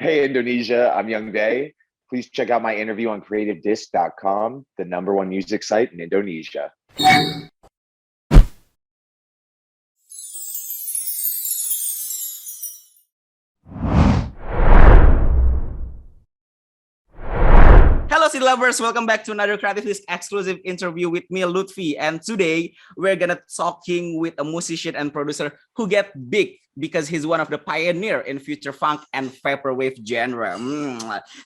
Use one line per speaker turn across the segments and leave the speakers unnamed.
Hey, Indonesia, I'm Yung Bae. Please check out my interview on CreativeDisc.com, the number one music site in Indonesia.
Hello, City lovers. Welcome back to another CreativeDisc exclusive interview with me, Luthfi. And today we're gonna talking with a musician and producer who get big because he's one of the pioneer in future funk and vaporwave genre.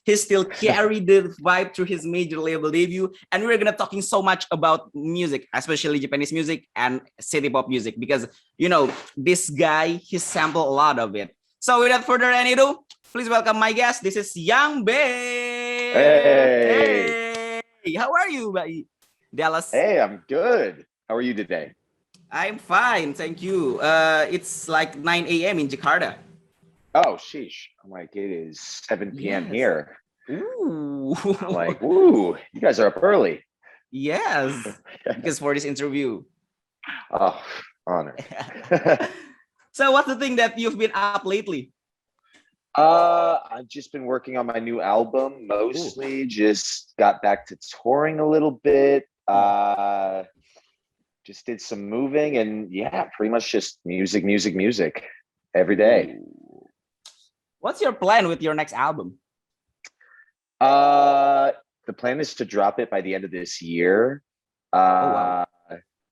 He still carry the vibe through his major label debut, and we're gonna talking so much about music, especially Japanese music and city pop music, because this guy he sampled a lot of it. So without further ado, please welcome my guest. This is Yung Bae.
Hey,
Hey, how are you, Dallas?
hey, I'm good. How are you today?
I'm fine, thank you. It's like 9 a.m. in Jakarta.
Oh, sheesh. I'm like, it is 7 p.m.
Yes.
here.
Ooh.
I'm like, woo, you guys are up early.
Yes, because for this interview.
Oh, honor.
So what's the thing that you've been up lately?
I've just been working on my new album, mostly. Ooh. Just got back to touring a little bit. Just did some moving, and yeah, pretty much just music every day.
What's your plan with your next album?
The plan is to drop it by the end of this year. Wow.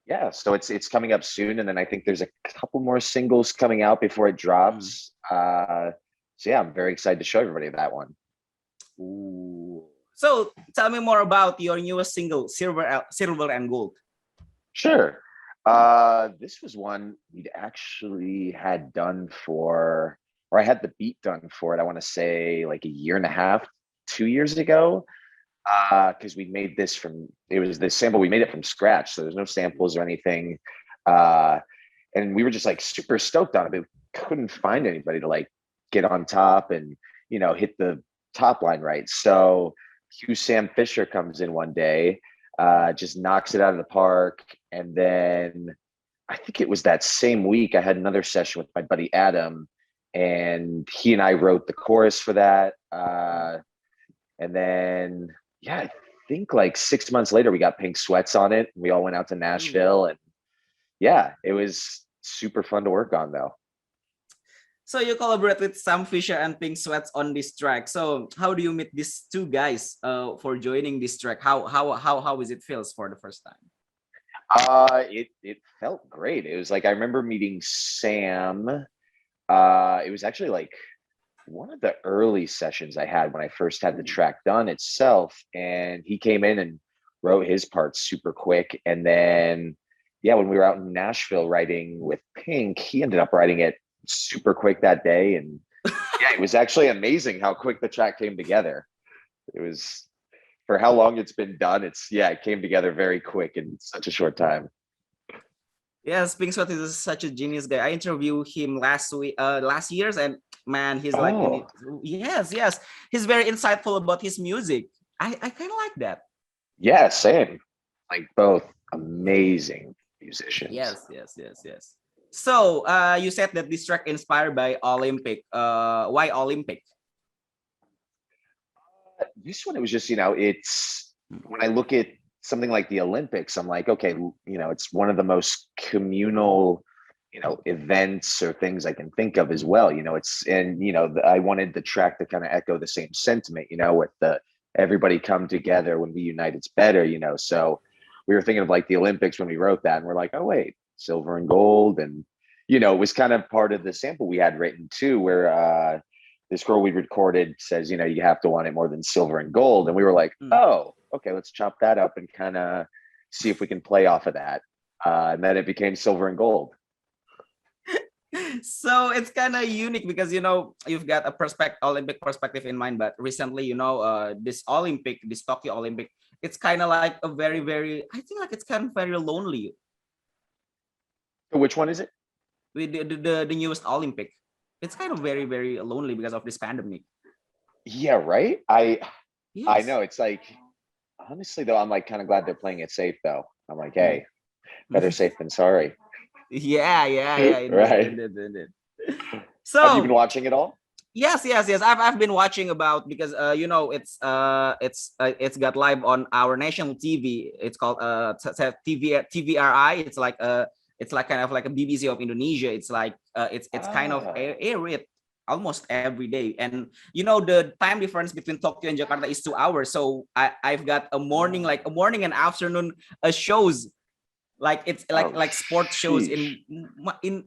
Yeah, so it's coming up soon, and then I think there's a couple more singles coming out before it drops. So yeah, I'm very excited to show everybody that one.
Ooh. So tell me more about your newest single, Silver and Gold.
Sure. This was one we'd actually had done for, or I had the beat done for it, I want to say like a year and a half, 2 years ago. Because we made this it was this sample, we made it from scratch. So there's no samples or anything. And we were just like super stoked on it, but we couldn't find anybody to like get on top and, hit the top line right. So Sam Fisher comes in one day, just knocks it out of the park. And then I think it was that same week I had another session with my buddy Adam, and he and I wrote the chorus for that. And then, yeah, I think like 6 months later, we got Pink Sweats on it. We all went out to Nashville, and yeah, it was super fun to work on though.
So you collaborate with Sam Fisher and Pink Sweats on this track. So how do you meet these two guys for joining this track? How is it feels for the first time?
It felt great. It was like I remember meeting Sam. It was actually like one of the early sessions I had when I first had the track done itself, and he came in and wrote his parts super quick. And then yeah, when we were out in Nashville writing with Pink, he ended up writing it super quick that day. And yeah, it was actually amazing how quick the track came together. It was, for how long it's been done, it came together very quick in such a short time.
Yes, Pink Sweat is such a genius guy. I interviewed him last year's, and man, he's like, yes, he's very insightful about his music. I kind of like that.
Yeah, same. Like both amazing musicians.
Yes. So you said that this track inspired by Olympic. Why Olympic?
This one, it was just, it's when I look at something like the Olympics, I'm like, okay, it's one of the most communal, events or things I can think of as well. I wanted the track to kind of echo the same sentiment, with the everybody come together, when we unite, it's better, So we were thinking of like the Olympics when we wrote that, and we're like, oh wait, silver and gold. And, it was kind of part of the sample we had written too, where this girl we recorded says, you have to want it more than silver and gold. And we were like, oh, okay, let's chop that up and kind of see if we can play off of that. And then it became silver and gold.
So it's kind of unique because, you've got a Olympic perspective in mind. But recently, this Tokyo Olympic, it's kind of like a very, very, I think like it's kind of very lonely.
Which one is it?
With the newest Olympic. It's kind of very, very lonely because of this pandemic.
Yeah, right? I know. It's like, honestly though, I'm like kind of glad they're playing it safe though. I'm like, hey, better safe than sorry.
Yeah.
Right.
Indeed. So
have you been watching it all?
Yes. I've been watching about because it's got live on our national TV. It's called TV TVRI. It's like kind of like a BBC of Indonesia. It's like it's kind of
Ah,
air it almost every day. And the time difference between Tokyo and Jakarta is 2 hours. So I've got a morning and afternoon shows, like it's
oh,
like sports shows
sheesh.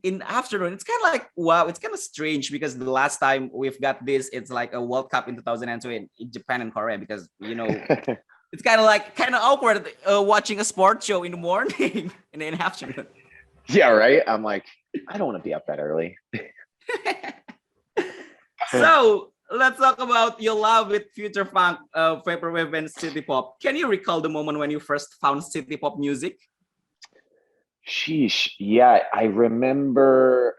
in afternoon. It's kind of like, wow, it's kind of strange because the last time we've got this, it's like a World Cup in 2002 in Japan and Korea, because it's kind of awkward watching a sports show in the morning and in the afternoon.
Yeah, right. I'm like, I don't want to be up that early.
So let's talk about your love with future funk, vaporwave, and city pop. Can you recall the moment when you first found city pop music?
Sheesh. Yeah, I remember.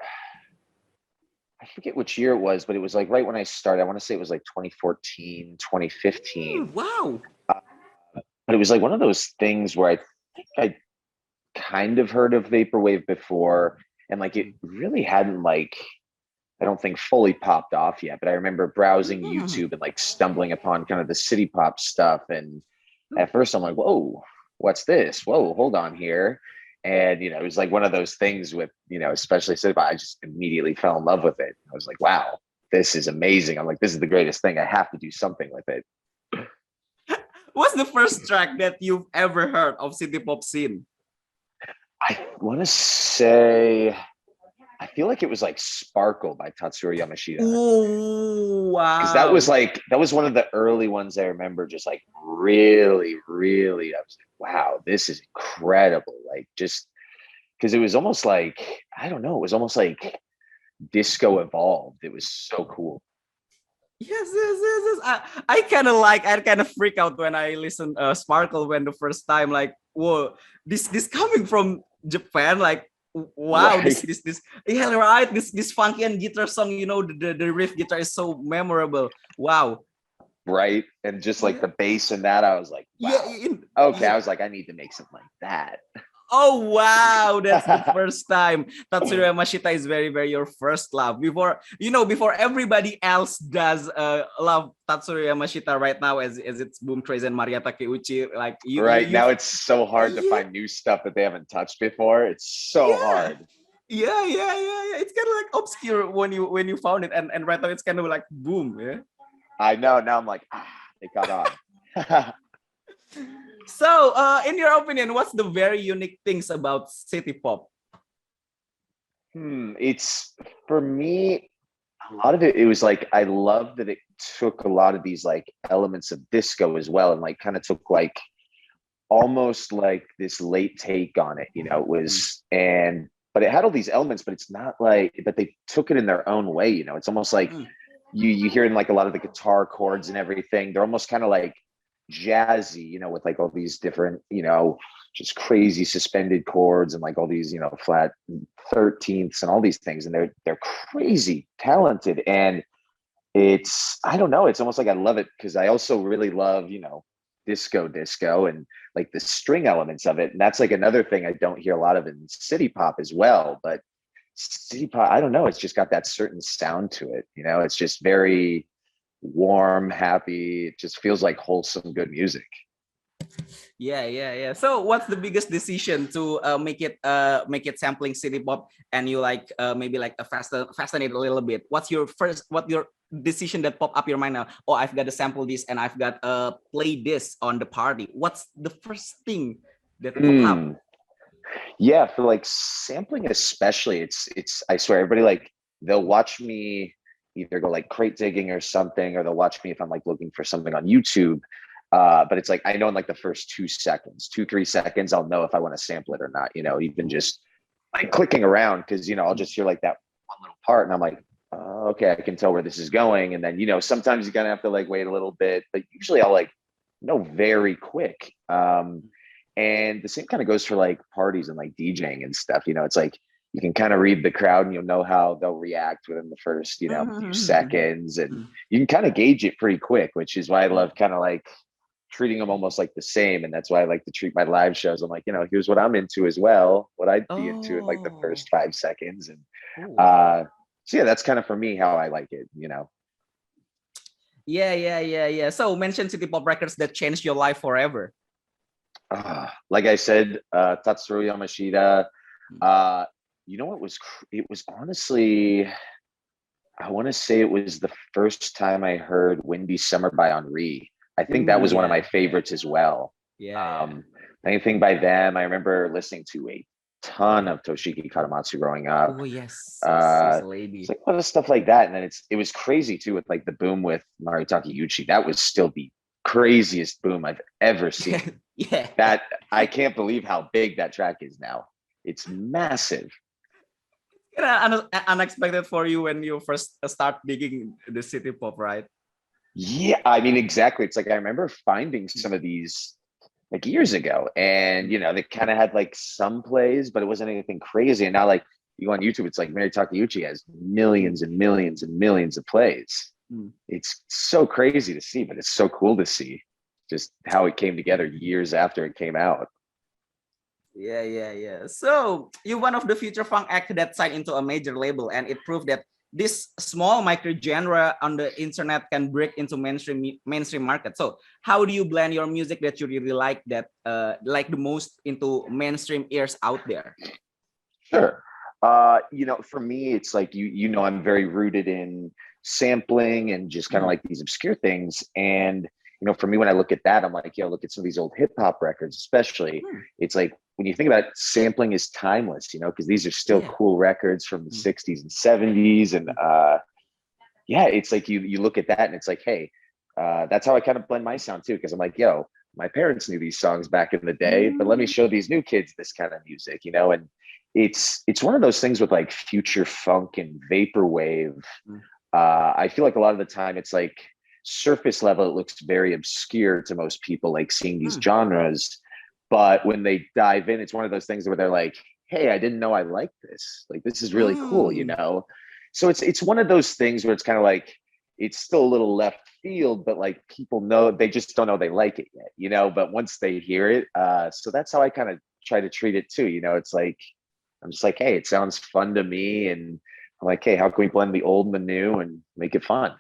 I forget which year it was, but it was like right when I started. I want to say it was like 2014, 2015.
Wow.
Uh, but it was like one of those things where I think I kind of heard of vaporwave before, and like it really hadn't like I don't think fully popped off yet. But I remember browsing
Mhm.
YouTube and like stumbling upon kind of the city pop stuff. And at first I'm like, whoa, what's this? Whoa, hold on here. And it was like one of those things with, especially city pop, I just immediately fell in love with it. I was like, wow, this is amazing. I'm like, this is the greatest thing. I have to do something with it.
What's the first track that you've ever heard of city pop scene?
I want to say, I feel like it was like Sparkle by Tatsuro Yamashita.
Ooh,
Because
wow.
that was one of the early ones I remember just like really, really, I was like, wow, this is incredible. Like just because it was almost like, I don't know, it was almost like disco evolved. It was so cool.
Yes. I kind of freak out when I listen Sparkle when the first time, like, whoa, this coming from Japan, like, wow,
Right.
yeah, right, this funky and guitar song, the riff guitar is so memorable. Wow.
Right. And just like
Yeah,
the bass and that, I was like,
yeah,
wow. Okay. I
yeah.
was like, I need to make something like that.
Oh wow, that's the first time. Tatsuro Yamashita is very, very your first love. Before everybody else does love Tatsuro Yamashita right now, as it's Boom Trace and Maria Takeuchi. Like
Right.
you
Now it's so hard to
yeah,
find new stuff that they haven't touched before. It's so
yeah.
hard.
Yeah. It's kind of like obscure when you found it, and right now it's kind of like boom, yeah.
I know. Now I'm like, it got on.
So, in your opinion, what's the very unique things about city pop?
It's for me, a lot of it, it was like I love that it took a lot of these like elements of disco as well, and like kind of took like almost like this late take on it, it
Mm,
was and but it had all these elements, but it's not like but they took it in their own way, it's almost like
mm,
you hear in like a lot of the guitar chords and everything, they're almost kind of like jazzy, with like all these different, just crazy suspended chords and like all these, flat 13ths and all these things. And they're crazy talented. And it's I don't know, it's almost like I love it because I also really love, disco and like the string elements of it. And that's like another thing I don't hear a lot of in city pop as well. But city pop, I don't know, it's just got that certain sound to it. It's just very warm, happy. It just feels like wholesome, good music.
yeah. So, what's the biggest decision to make it sampling city pop, and you like maybe like a fascinate a little bit? What your decision that pop up your mind now? Oh, I've got to sample this, and I've got play this on the party. What's the first thing that pop up?
Mm. Yeah, for like sampling especially, it's I swear everybody like they'll watch me either go like crate digging or something, or they'll watch me if I'm like looking for something on YouTube. But it's like I know in like the first 2 seconds, 3 seconds, I'll know if I want to sample it or not, even just like clicking around because I'll just hear like that one little part and I'm like, oh, okay, I can tell where this is going. And then sometimes you kind of have to like wait a little bit, but usually I'll like know very quick. And the same kind of goes for like parties and like DJing and stuff. It's like you can kind of read the crowd and you'll know how they'll react within the first, few seconds. And you can kind of gauge it pretty quick, which is why I love kind of like treating them almost like the same. And that's why I like to treat my live shows. I'm like, here's what I'm into as well, what I'd be into in like the
Oh,
first 5 seconds. And
oh.
uh so yeah, that's kind of for me how I like it.
Yeah. So mention city pop records that changed your life forever.
Like I said, Tatsuro Yamashita. You know what was? It was honestly, I want to say it was the first time I heard "Windy Summer" by Henri. I think that
Ooh,
was one of
yeah.
my favorites as well.
Yeah.
Anything by them, I remember listening to a ton of Toshiki Katamatsu growing up.
Oh yes, she's
Uh,
a
it's
lady.
like a lot of stuff like that, and then it was crazy too with like the boom with Maritake Yuchi. That was still the craziest boom I've ever seen.
Yeah.
That I can't believe how big that track is now. It's massive.
Unexpected for you when you first start digging the city pop, right?
Yeah, I mean exactly. It's like I remember finding some of these like years ago, and they kind of had like some plays, but it wasn't anything crazy. And now like you go on YouTube, it's like Mary Takeuchi has millions and millions and millions of plays.
Mm.
It's so crazy to see, but it's so cool to see just how it came together years after it came out.
Yeah. So you're one of the future funk act that signed into a major label, and it proved that this small micro genre on the internet can break into mainstream market. So how do you blend your music that you really like that like the most into mainstream ears out there?
Sure. For me, it's like I'm very rooted in sampling and just kind of like these obscure things. And for me, when I look at that, I'm like, look at some of these old hip hop records, especially. It's like when you think about it, sampling is timeless, because these are still cool records from the 60s and 70s. And it's like you look at that and it's like, hey, that's how I kind of blend my sound too, because I'm like, my parents knew these songs back in the day, but let me show these new kids this kind of music, and it's one of those things with like future funk and vaporwave. I feel like a lot of the time it's like surface level, it looks very obscure to most people, like seeing these genres. But when they dive in, it's one of those things where they're like, hey, I didn't know I liked this. Like, this is really cool. So it's one of those things where it's kind of like, it's still a little left field, but like people know, they just don't know they like it yet, but once they hear it, so that's how I kind of try to treat it too. It's like, I'm just like, hey, it sounds fun to me. And I'm like, hey, how can we blend the old and the new and make it fun?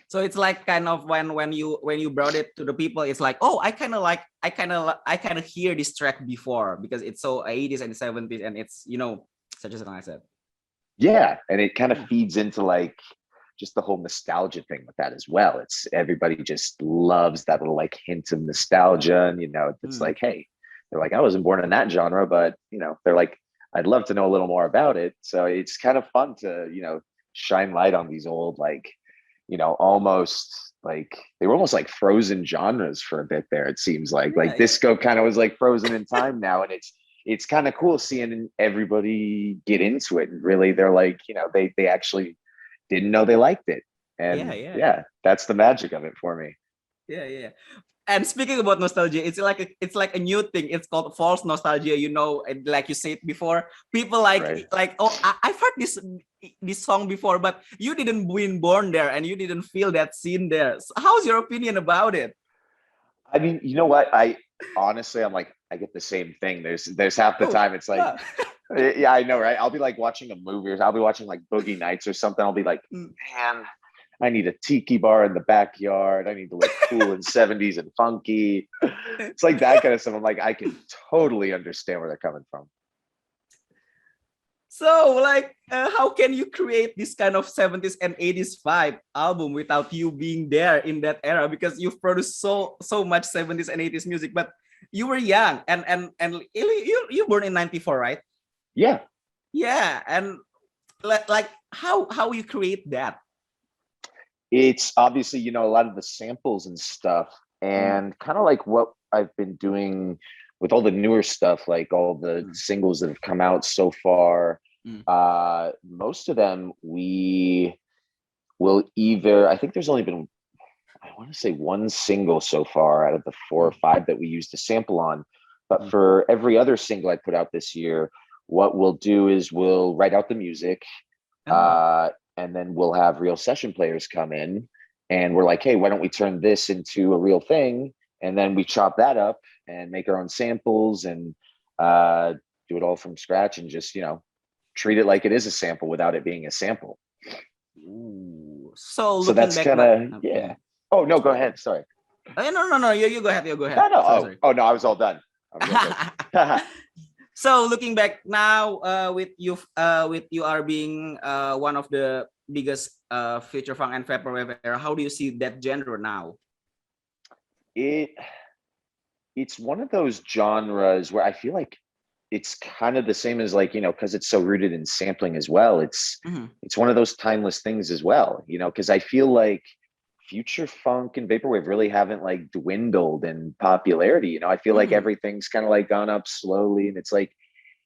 So it's like kind of when you brought it to the people, it's like, oh, I kind of hear this track before because it's so 80s and 70s and it's such as I said.
Yeah, and it kind of feeds into like just the whole nostalgia thing with that as well. It's everybody just loves that little like hint of nostalgia, and it's like, hey, they're like, I wasn't born in that genre, but they're like, I'd love to know a little more about it. So it's kind of fun to shine light on these old like almost like they were almost like frozen genres for a bit there. It seems like disco kind of was like frozen in time now, and it's kind of cool seeing everybody get into it, and really they're like they actually didn't know they liked it, and that's the magic of it for me.
Yeah. And speaking about nostalgia, it's like a new thing. It's called false nostalgia. And like you said before, people like oh, I've heard this song before, but you didn't been born there and you didn't feel that scene there. So how's your opinion about it?
I mean, you know what? I honestly, I'm like, I get the same thing. There's half the time it's like, yeah, I know, right? I'll be like watching a movie, or I'll be watching like Boogie Nights or something. I'll be like, man, I need a tiki bar in the backyard. I need to look cool in 70s and funky. It's like that kind of stuff. I'm like, I can totally understand where they're coming from.
So, like, how can you create this kind of 70s and 80s vibe album without you being there in that era? Because you've produced so much 70s and 80s music, but you were young and you born in 94, right?
Yeah.
Yeah. And like how you create that?
It's obviously, a lot of the samples and stuff, and kind of like what I've been doing with all the newer stuff, like all the singles that have come out so far. Most of them we will either, I think there's only been, I want to say one single so far out of the 4 or 5 that we used to sample on. But for every other single I put out this year, what we'll do is we'll write out the music. And then we'll have real session players come in, and we're like, hey, why don't we turn this into a real thing? And then we chop that up and make our own samples and do it all from scratch, and just treat it like it is a sample without it being a sample.
Ooh. So
So
looking
that's
back,
kind of, yeah. Oh, no, go ahead. Sorry.
no. You go ahead. You go ahead.
No, no.
Sorry.
Oh, no, I was all done. I'm real good.
So looking back now, with you are being one of the biggest future funk and vaporwave era, how do you see that genre now?
it it's one of those genres where I feel like it's kind of the same as, like, because it's so rooted in sampling as well.
Mhm.
It's one of those timeless things as well, because I feel like future funk and vaporwave really haven't like dwindled in popularity. I feel like
Mhm.
everything's kind of like gone up slowly, and it's like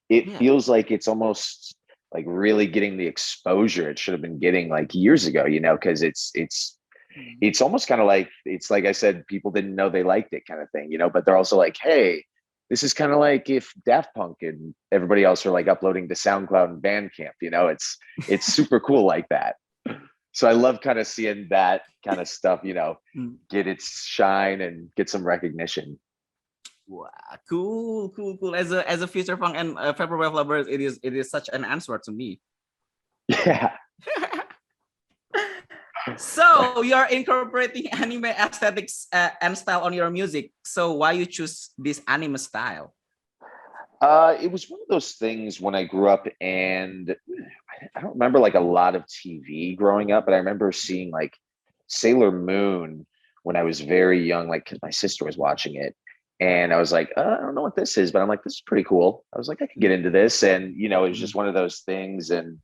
it
Yeah.
feels like it's almost like really getting the exposure it should have been getting like years ago, because it's almost kind of like, it's like I said, people didn't know they liked it kind of thing, but they're also like, hey, this is kind of like if Daft Punk and everybody else are like uploading to SoundCloud and Bandcamp, it's super cool like that. So I love kind of seeing that kind of stuff,
Mm.
get its shine and get some recognition.
Wow, cool. As a future funk and vaporwave lovers, it is such an answer to me.
Yeah.
So you're incorporating anime aesthetics and style on your music. So why you choose this anime style?
It was one of those things when I grew up, and I don't remember like a lot of TV growing up, but I remember seeing like Sailor Moon when I was very young, like 'cause my sister was watching it. And I was like, I don't know what this is, but I'm like, this is pretty cool. I was like, I could get into this. And, it was just one of those things. And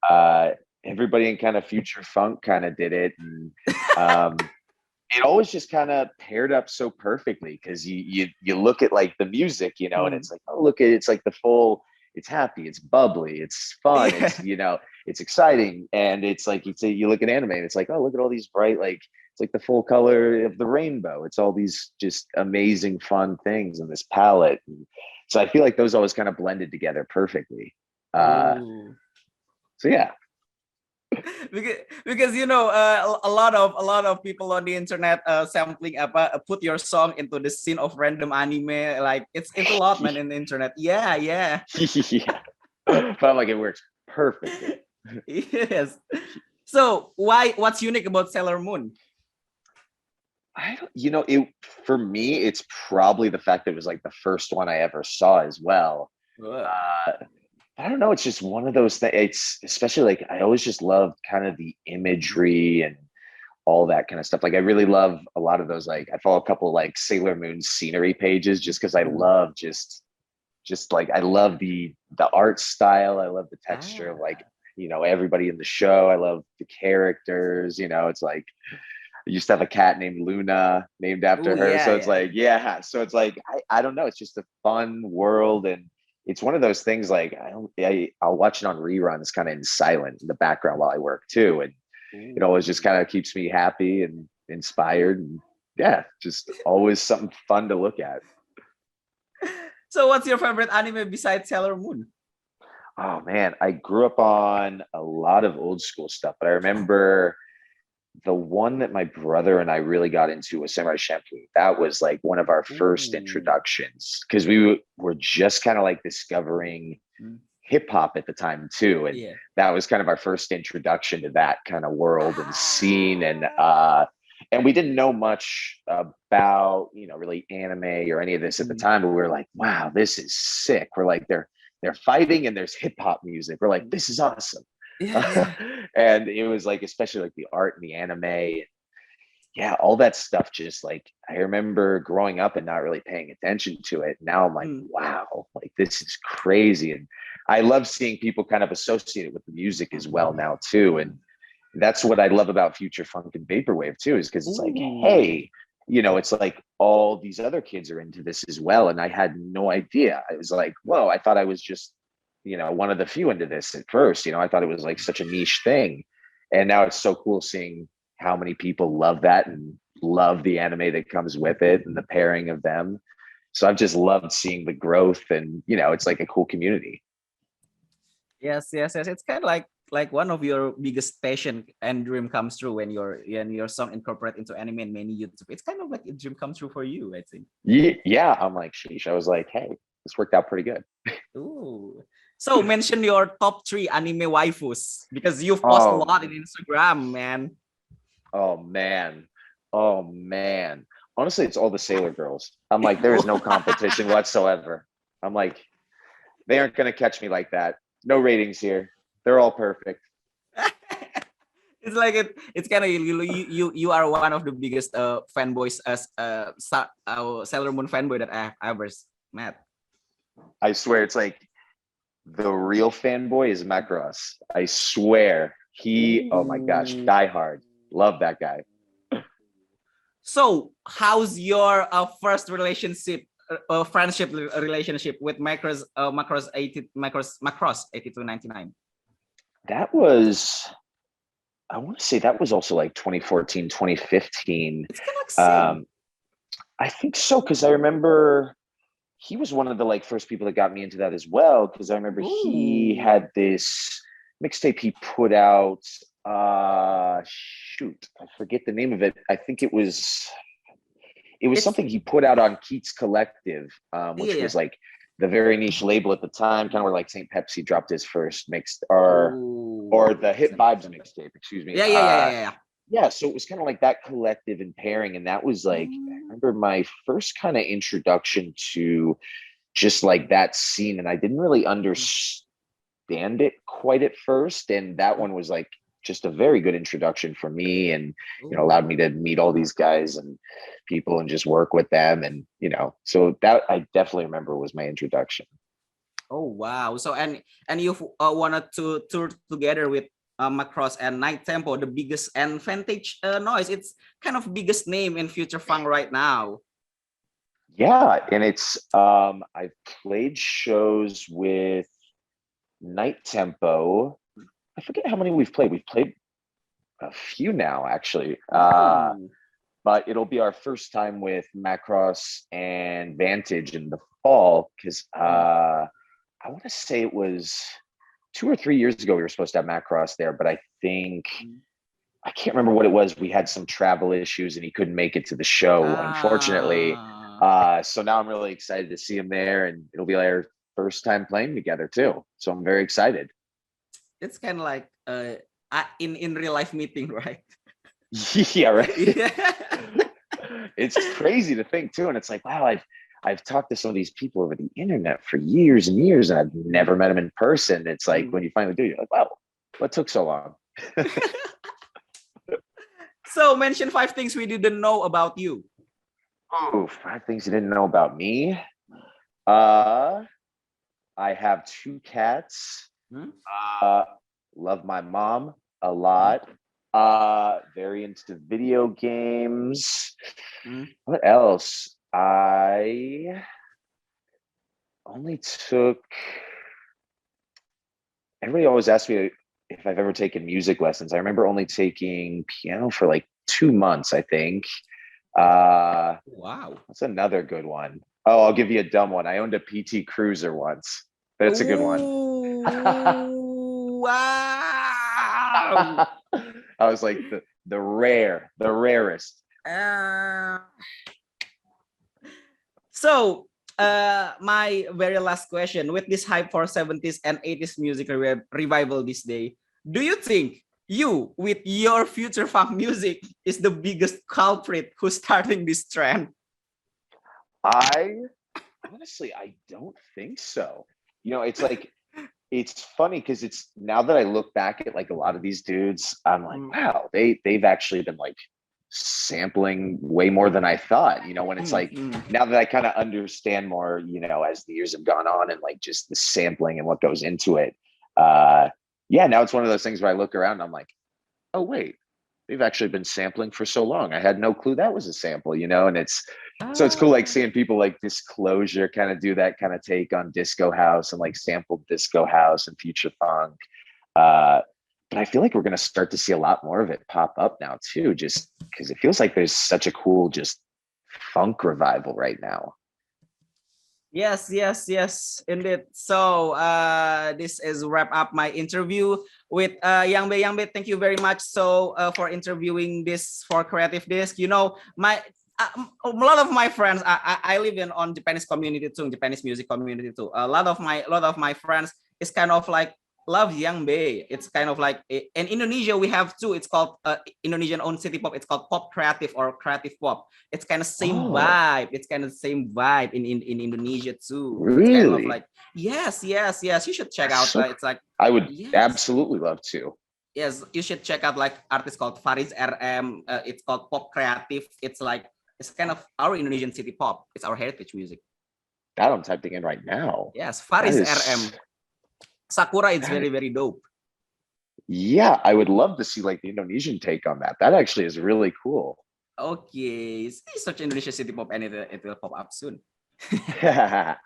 uh, everybody in kind of future funk kind of did it. And it always just kind of paired up so perfectly, because you look at like the music, and
Mm.
it's like, oh, look at, it's like the full, it's happy, it's bubbly, it's fun,
Yeah.
it's exciting. And it's like you look at anime and it's like, oh, look at all these bright, like it's like the full color of the rainbow. It's all these just amazing fun things in this palette. And so I feel like those always kind of blended together perfectly.
Ooh.
So yeah.
because a lot of people on the internet sampling put your song into the scene of random anime, like it's a lot, man, in the internet. Yeah.
Yeah. But I'm like, it works perfectly.
Yes. So what's unique about Sailor Moon?
I don't, it, for me, it's probably the fact that it was like the first one I ever saw as well.
Uh,
Uh, I don't know. It's just one of those things. It's especially like, I always just loved kind of the imagery and all that kind of stuff. Like I really love a lot of those. Like I follow a couple like Sailor Moon scenery pages just because I love just like, I love the art style. I love the texture of like, everybody in the show. I love the characters. It's like, I used to have a cat named Luna, named
oh
after her.
yeah,
So it's
yeah.
like, yeah. So it's like, I don't know. It's just a fun world. And it's one of those things like, I'll watch it on reruns kind of in silent in the background while I work too. And it always just kind of keeps me happy and inspired. And yeah, just always something fun to look at.
So what's your favorite anime besides Sailor Moon?
Oh man, I grew up on a lot of old school stuff, but I remember the one that my brother and I really got into was Samurai Champloo. That was like one of our first
Ooh.
introductions, because we were just kind of like discovering
Mm.
hip hop at the time too. And
Yeah.
that was kind of our first introduction to that kind of world and scene.
Ah.
And we didn't know much about, really anime or any of this at the
Mm.
time, but we were like, wow, this is sick. We're like, they're fighting and there's hip hop music. We're like, this is awesome.
Yeah.
And it was like, especially like the art and the anime, yeah, all that stuff. Just like, I remember growing up and not really paying attention to it. Now I'm like,
Mm.
wow, like this is crazy. And I love seeing people kind of associate it with the music as well now too. And that's what I love about future funk and vaporwave too, is because it's like,
Ooh.
hey, it's like all these other kids are into this as well. And I had no idea. I was like, whoa, I thought I was just, one of the few into this at first. I thought it was like such a niche thing. And now it's so cool seeing how many people love that and love the anime that comes with it and the pairing of them. So I've just loved seeing the growth, and it's like a cool community.
Yes. It's kind of like one of your biggest passion and dream comes true when your song incorporate into anime and many YouTube. It's kind of like a dream come true for you, I think.
Yeah, I'm like, sheesh. I was like, hey, this worked out pretty good.
Ooh. So mention your top 3 anime waifus because you've posted a
Oh,
lot in Instagram, man.
Oh man. Oh man. Honestly, it's all the Sailor girls. I'm like, there is no competition whatsoever. I'm like, they aren't gonna catch me like that. No ratings here. They're all perfect.
It's like it's kind of you are one of the biggest fanboys as Sailor Moon fanboy that I have ever met.
I swear, it's like the real fanboy is Macross. I swear. Oh my gosh, die hard. Love that guy.
So, how's your first friendship relationship with Macross 8299?
That was, I want to say that was also like 2014, 2015.
It's kind of like same.
I think so, because I remember he was one of the like first people that got me into that as well. Because I remember he had this mixtape he put out. Shoot, I forget the name of it. I think it's something he put out on Keats Collective, which was like the very niche label at the time, kind of where like St. Pepsi dropped his first or the Hit Vibes mixtape, excuse me. Yeah, so it was kind of like that collective and pairing, and that was like I remember my first kind of introduction to just like that scene, and I didn't really understand it quite at first, and that one was like just a very good introduction for me, and allowed me to meet all these guys and people and just work with them, and so that I definitely remember was my introduction.
Oh wow! So and you wanted to tour together with Macross and Night Tempo, the biggest and vintage noise. It's kind of biggest name in future funk right now.
Yeah, and it's I've played shows with Night Tempo. I forget how many we've played. We've played a few now, actually. But it'll be our first time with Macross and Vantage in the fall, because I want to say it was 2 or 3 years ago we were supposed to have Macross there, but I think I can't remember what it was. We had some travel issues and he couldn't make it to the show, unfortunately. So now I'm really excited to see him there, and it'll be our first time playing together too. So I'm very excited.
It's kind of like in real life meeting, right?
Yeah, right. It's crazy to think too, and it's like, wow, I've talked to some of these people over the internet for years and years, and I've never met them in person. It's like when you finally do, you're like, wow, what took so long?
So mention 5 things we didn't know about you.
Oh, 5 things you didn't know about me. I have 2 cats. Love my mom a lot. Very into video games. What else? I only took. Everybody always asks me if I've ever taken music lessons. I remember only taking piano for like 2 months, I think.
Wow,
that's another good one. Oh, I'll give you a dumb one. I owned a PT Cruiser once. That's a good one.
Wow.
I was like the rarest.
So my very last question, with this hype for 70s and 80s music revival this day, do you think you with your future funk music is the biggest culprit who's starting this trend?
I don't think so. It's like, it's funny because it's now that I look back at like a lot of these dudes, I'm like, wow, they've actually been like sampling way more than I thought, when it's like, now that I kind of understand more, as the years have gone on, and like just the sampling and what goes into it. Yeah, now it's one of those things where I look around and I'm like, oh wait, they've actually been sampling for so long. I had no clue that was a sample, and so it's cool like seeing people like Disclosure kind of do that kind of take on disco house and like sampled disco house and future funk. But I feel like we're going to start to see a lot more of it pop up now too, just because it feels like there's such a cool just funk revival right now.
Yes, indeed. So this is wrap up my interview with Yung Bae. Thank you very much for interviewing this for CreativeDisc. A lot of my friends, I live on Japanese community too, Japanese music community too. A lot of my friends is kind of like love Yung Bae. It's kind of like in Indonesia we have two. It's called Indonesian owned city pop. It's called pop creative or creative pop. It's kind of same
Oh,
vibe. It's kind of same vibe in Indonesia too. It's kind of
really?
like yes, yes, yes. You should check
That's
out.
so.
It's like
I would
yes,
absolutely love to.
yes. You should check out like artist called Faris RM. It's called pop creative. It's like it's kind of our Indonesian city pop. It's our heritage music.
That I'm typing in right now.
Yes,
That
Faris RM.
is
Sakura is
that.
very dope.
Yeah, I would love to see like the Indonesian take on that. That actually is really cool.
Okay, search Indonesia city pop and it will pop up soon.
Yeah.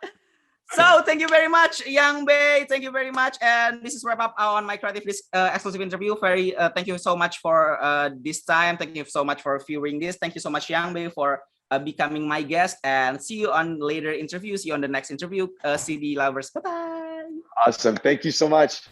So thank you very much, Yung Bae. Thank you very much, and this is wrap up on my CreativeDisc exclusive interview. Very thank you so much for this time. Thank you so much for viewing this. Thank you so much, Yung Bae, for becoming my guest. And see you on later interviews. See you on the next interview. CD lovers. Bye bye.
Awesome. Thank you so much.